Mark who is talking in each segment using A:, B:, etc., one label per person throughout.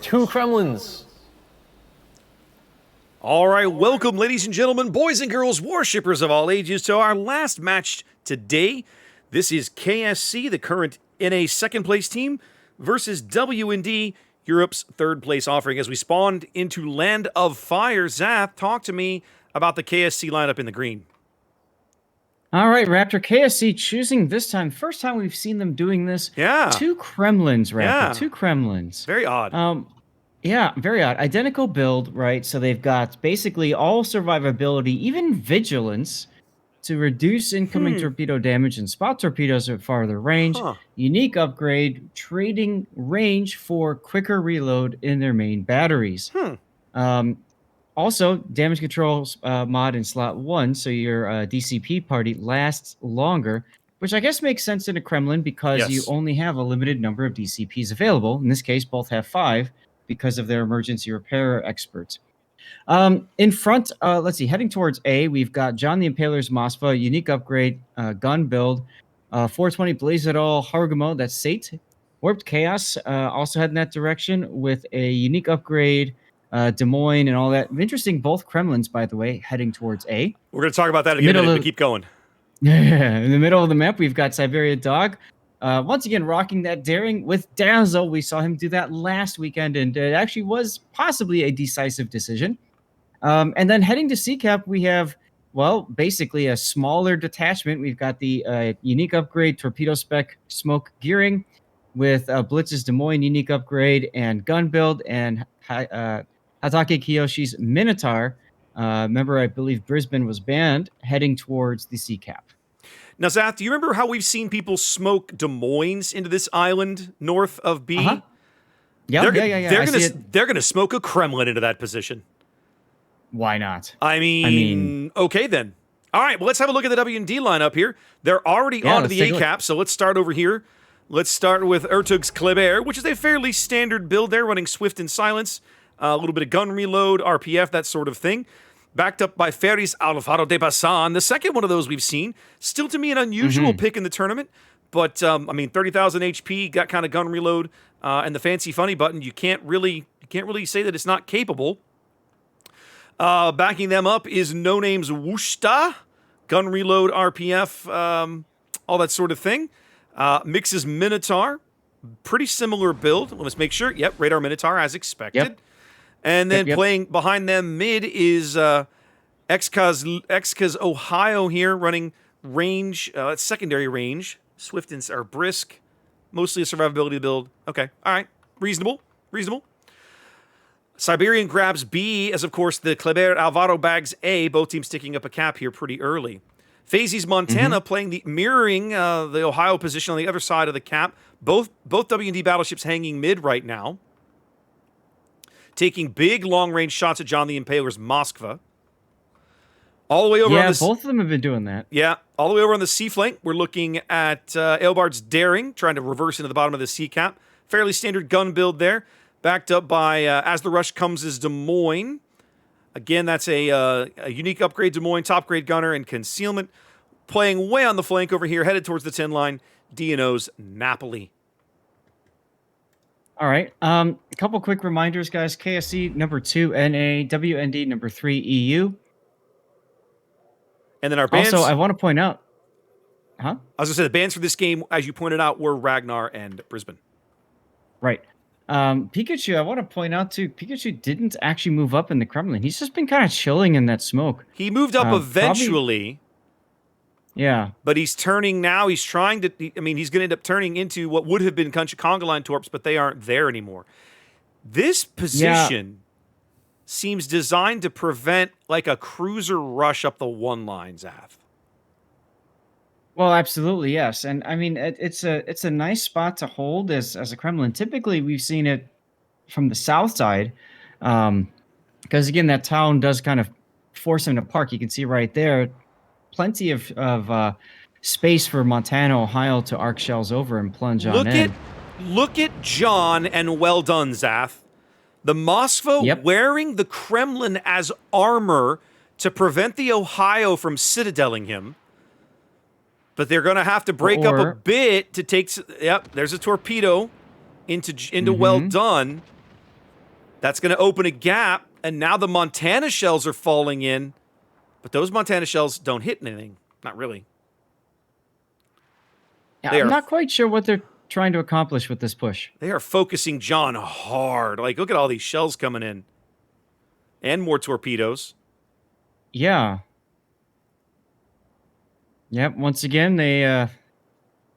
A: Two Kremlins.
B: All right, welcome, ladies and gentlemen, boys and girls, worshippers of all ages, to our last match today. This is KSC, the current NA second-place team, versus WND, Europe's third-place offering. As we spawned into Land of Fire, Zath, talk to me about the KSC lineup in the green.
C: All right, Raptor. KSC choosing this time. First time we've seen them doing this.
B: Yeah.
C: Two Kremlins, Raptor.
B: Yeah.
C: Two Kremlins.
B: Very odd.
C: Yeah, very odd. Identical build, right? So they've got basically all survivability, even vigilance, to reduce incoming torpedo damage and spot torpedoes at farther range. Unique upgrade, trading range for quicker reload in their main batteries. Also, damage control mod in slot 1, so your DCP party lasts longer, which I guess makes sense in a Kremlin because you only have a limited number of DCPs available. In this case, both have 5 because of their emergency repair experts. In front, let's see, heading towards A, we've got John the Impaler's Moskva, unique upgrade, gun build, 420 Blaze It All, Hargamo, that's Sate. Warped Chaos, also head in that direction with a unique upgrade, Des Moines and all that. Interesting, both Kremlins, by the way, heading towards A.
B: We're going to talk about that in a minute, but keep going.
C: In the middle of the map, we've got Siberia Dog. Once again, rocking that daring with Dazzle. We saw him do that last weekend, and it actually was possibly a decisive decision. And then heading to CCAP, we have, well, basically a smaller detachment. We've got the unique upgrade, Torpedo Spec Smoke Gearing with Blitz's Des Moines unique upgrade and gun build, and Hatake Kiyoshi's Minotaur. Remember, I believe Brisbane was banned, heading towards the CCAP.
B: Now, Zath, do you remember how we've seen people smoke Des Moines into this island north of B?
C: Yeah.
B: They're gonna smoke a Kremlin into that position.
C: Why not?
B: I mean, okay then. All right, well, let's have a look at the W&D lineup here. They're already onto the A-cap, so let's start over here. Let's start with Ertug's Kleber, which is a fairly standard build there, running Swift and Silence, a little bit of gun reload, RPF, that sort of thing. Backed up by Ferris Alfaro de Passan, the second one of those we've seen. Still, to me, an unusual pick in the tournament. But, I mean, 30,000 HP, got kind of gun reload, and the fancy funny button. You can't really say that it's not capable. Backing them up is No Name's Wushta, gun reload, RPF, all that sort of thing. Mixes Minotaur, pretty similar build. Let's make sure. Yep, Radar Minotaur as expected.
C: Yep.
B: And then playing behind them mid is Xkaz Ohio here, running range, secondary range. Swift or Brisk, mostly a survivability build. Okay, all right, reasonable. Siberian grabs B, as of course the Kleber Alvaro bags A. Both teams sticking up a cap here pretty early. Fazy's Montana mirroring the Ohio position on the other side of the cap. Both W&D battleships hanging mid right now. Taking big long-range shots at John the Impaler's Moskva. All the way over on the...
C: both of them have been doing that.
B: Yeah, all the way over on the C flank, we're looking at Aelbard's Daring, trying to reverse into the bottom of the C cap. Fairly standard gun build there. Backed up by As the Rush Comes' Des Moines. Again, that's a unique upgrade, Des Moines, top grade gunner and concealment. Playing way on the flank over here, headed towards the 10 line, D&O's Napoli.
C: All right. A couple quick reminders, guys. KSC number 2 NA, WND number 3 EU.
B: And then our bands.
C: Also, I want to point out.
B: I was going to say the bands for this game, as you pointed out, were Ragnar and Brisbane.
C: Right. Pikachu, I want to point out too, Pikachu didn't actually move up in the Kremlin. He's just been kind of chilling in that smoke.
B: He moved up eventually.
C: Yeah.
B: But he's turning now. He's trying to, he's going to end up turning into what would have been Conga Line Torps, but they aren't there anymore. This position seems designed to prevent like a cruiser rush up the one line, Zath.
C: Well, absolutely, yes. And I mean, it's a nice spot to hold as a Kremlin. Typically, we've seen it from the south side, because again, that town does kind of force him to park. You can see right there, plenty of space for Montana, Ohio to arc shells over and plunge on in.
B: Look at John, and well done, Zath. The Moskva wearing the Kremlin as armor to prevent the Ohio from citadeling him. But they're going to have to break up a bit to take... Yep, there's a torpedo into Well Done. That's going to open a gap, and now the Montana shells are falling in, but those Montana shells don't hit anything. Not really.
C: Yeah, I'm not quite sure what they're trying to accomplish with this push.
B: They are focusing John hard. Like, look at all these shells coming in. And more torpedoes.
C: Yeah. Yep, once again, they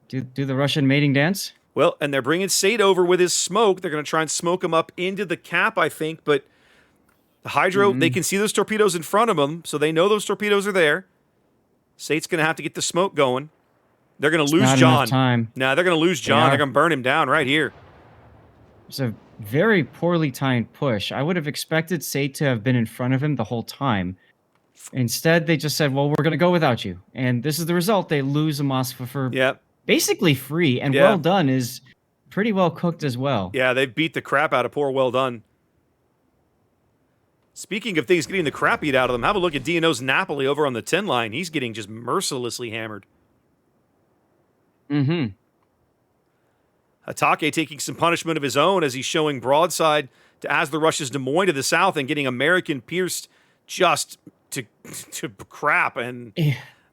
C: do the Russian mating dance.
B: Well, and they're bringing Sate over with his smoke. They're going to try and smoke him up into the cap, I think. But the Hydro, they can see those torpedoes in front of them, so they know those torpedoes are there. Sate's going to have to get the smoke going. They're going to lose John. Nah, they're going to lose John. They're going to burn him down right here.
C: It's a very poorly timed push. I would have expected Sate to have been in front of him the whole time. Instead, they just said, well, we're going to go without you. And this is the result. They lose a Moskva for basically free. And Well Done is pretty well cooked as well.
B: Yeah, they beat the crap out of poor Well Done. Speaking of things getting the crap beat out of them, have a look at DNO's Napoli over on the 10 line. He's getting just mercilessly hammered. Hatake taking some punishment of his own as he's showing broadside to as the Russia's Des Moines to the south and getting American pierced just to crap. And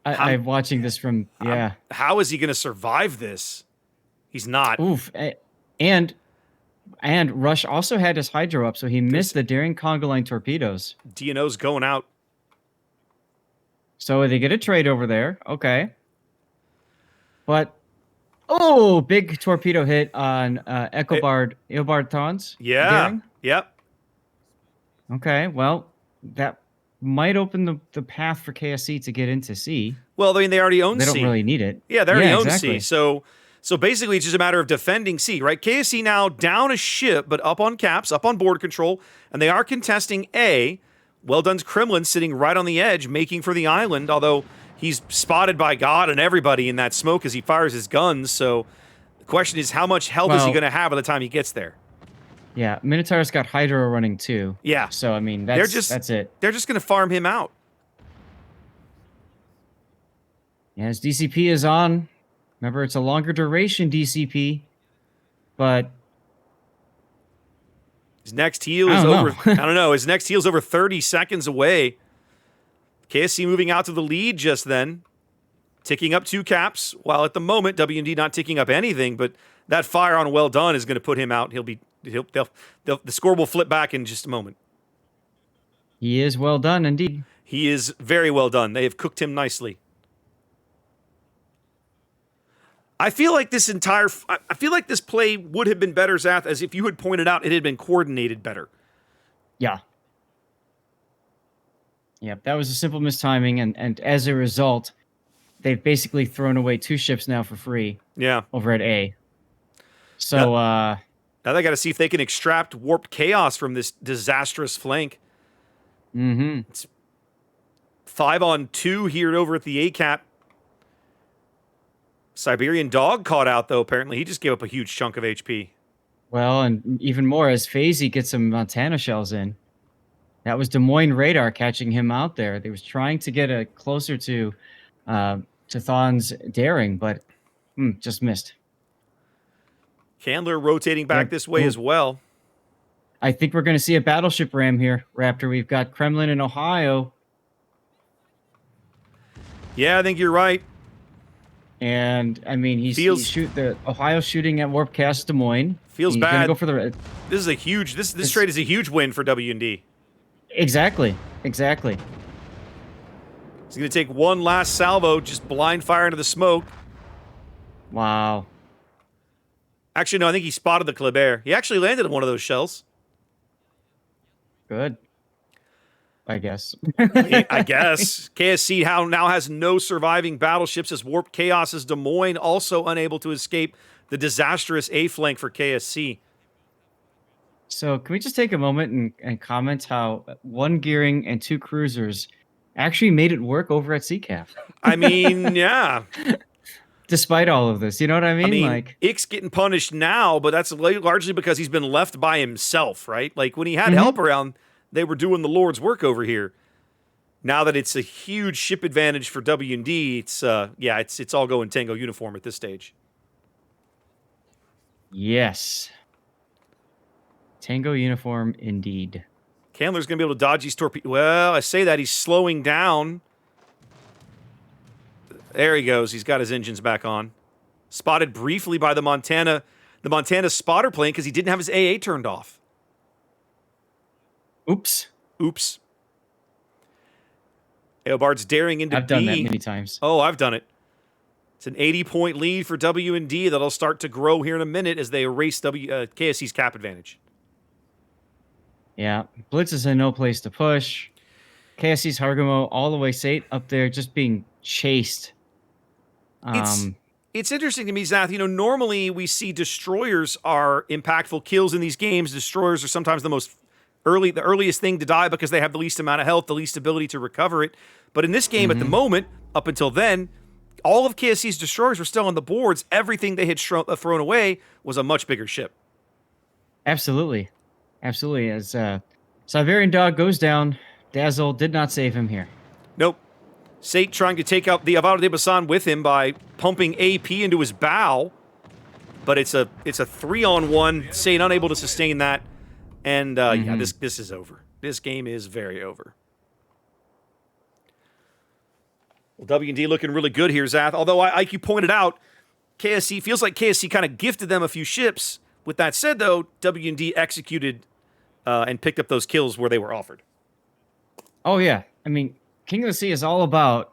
C: I'm watching this from,
B: how is he going to survive this? He's not.
C: Oof. And Rush also had his Hydro up, so he missed the daring conga line torpedoes.
B: DNO's going out.
C: So they get a trade over there. Okay. But, oh, big torpedo hit on Eobard Thons.
B: Yeah.
C: Daring.
B: Yep.
C: Okay, well, that might open the path for KSC to get into C.
B: Well, I mean, they already own C.
C: They don't really need it.
B: Yeah, they already own C. So basically, it's just a matter of defending C, right? KSC now down a ship, but up on caps, up on board control, and they are contesting A. Well Done's Kremlin sitting right on the edge, making for the island, although he's spotted by God and everybody in that smoke as he fires his guns. So the question is, how much health is he going to have by the time he gets there?
C: Yeah, Minotaur's got Hydro running too.
B: Yeah.
C: So, I mean, that's it.
B: They're just going to farm him out.
C: Yeah, his DCP is on. Remember, it's a longer duration DCP, but
B: his next heal is over. I don't know. His next heal's over 30 seconds away. KSC moving out to the lead just then, ticking up 2 caps, while at the moment W&D not ticking up anything, but that fire on Well Done is going to put him out. The score will flip back in just a moment.
C: He is well done, indeed.
B: He is very well done. They have cooked him nicely. I feel like this play would have been better, Zath, as if you had pointed out it had been coordinated better.
C: Yeah. Yep, that was a simple mistiming, and as a result, they've basically thrown away 2 ships now for free.
B: Yeah.
C: Over at A. So,
B: now they got to see if they can extract warped chaos from this disastrous flank. It's 5-on-2 here over at the A cap. Siberian Dog caught out, though, apparently. He just gave up a huge chunk of HP.
C: Well, and even more as FaZe gets some Montana shells in. That was Des Moines radar catching him out there. They was trying to get closer to Thon's daring, but just missed.
B: Candler rotating back this way as well.
C: I think we're going to see a battleship ram here, Raptor. We've got Kremlin and Ohio.
B: Yeah, I think you're right.
C: And I mean, the Ohio shooting at Warp Cast Des Moines.
B: Feels
C: he's
B: bad.
C: Gonna go for the.
B: This is a huge. This trade is a huge win for W&D.
C: Exactly.
B: He's going to take one last salvo, just blind fire into the smoke.
C: Wow.
B: Actually, no, I think he spotted the Kleber. He actually landed on one of those shells.
C: Good. I guess.
B: I guess. KSC now has no surviving battleships as Warped Chaos' Des Moines also unable to escape the disastrous A flank for KSC.
C: So can we just take a moment and comment how 1 gearing and 2 cruisers actually made it work over at CCAF?
B: I mean, yeah.
C: Despite all of this, you know what I mean?
B: Like, Ick's getting punished now, but that's largely because he's been left by himself, right? Like, when he had help around, they were doing the Lord's work over here. Now that it's a huge ship advantage for W&D, it's all going Tango uniform at this stage.
C: Yes. Tango uniform, indeed.
B: Candler's going to be able to dodge these torpedoes. Well, I say that. He's slowing down. There he goes. He's got his engines back on. Spotted briefly by the Montana spotter plane because he didn't have his AA turned off.
C: Oops.
B: Eobard's daring into B.
C: I've done that many times.
B: Oh, I've done it. It's an 80-point lead for W&D that'll start to grow here in a minute as they erase KSC's cap advantage.
C: Yeah, Blitz is in no place to push. KSC's Hargamo all the way safe up there, just being chased.
B: It's interesting to me, Zath. Normally we see destroyers are impactful kills in these games. Destroyers are sometimes the earliest thing to die because they have the least amount of health, the least ability to recover it. But in this game, at the moment, up until then, all of KSC's destroyers were still on the boards. Everything they had thrown away was a much bigger ship.
C: Absolutely. As Siberian Dog goes down, Dazzle did not save him here.
B: Nope. Sate trying to take out the Avaro de Basan with him by pumping AP into his bow, but it's a 3-on-1. Sate unable to sustain that, and yeah, this is over. This game is very over. Well, W&D looking really good here, Zath. Although, like you pointed out, KSC feels like KSC kind of gifted them a few ships. With that said, though, W&D executed and picked up those kills where they were offered.
C: Oh yeah, I mean, King of the Sea is all about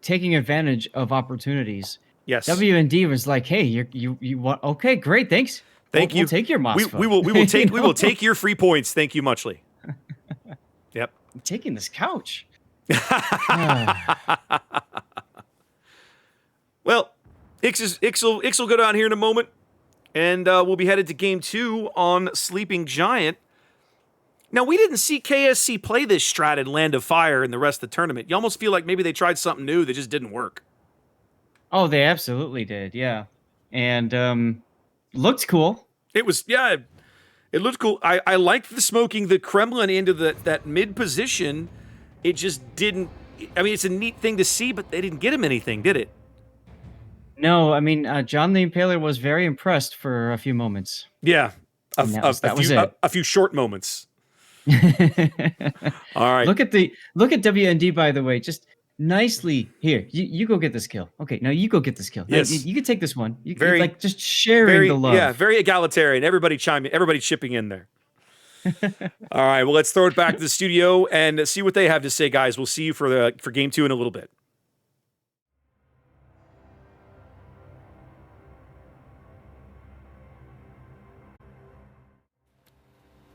C: taking advantage of opportunities.
B: Yes.
C: W&D was like, "Hey, you want? Okay, great, thanks.
B: Thank you.
C: We'll take your Mosfo.
B: We will take your free points. Thank you muchly." Yep.
C: I'm taking this couch.
B: Well, Ix will go down here in a moment, and we'll be headed to Game 2 on Sleeping Giant. Now, we didn't see KSC play this strat in Land of Fire in the rest of the tournament. You almost feel like maybe they tried something new that just didn't work.
C: Oh, they absolutely did, yeah. And looked cool.
B: It looked cool. I liked the smoking the Kremlin into that mid position. It just didn't... I mean, it's a neat thing to see, but they didn't get him anything, did it?
C: No, I mean, John the Impaler was very impressed for a few moments.
B: Yeah. A few short moments. All right.
C: Look at WND, by the way. Just nicely here. You go get this kill. Okay, now you go get this kill.
B: Yes.
C: Now, you can take this one. You like just sharing the love.
B: Yeah, very egalitarian. Everybody chipping in there. All right, well, let's throw it back to the studio and see what they have to say, guys. We'll see you for Game 2 in a little bit.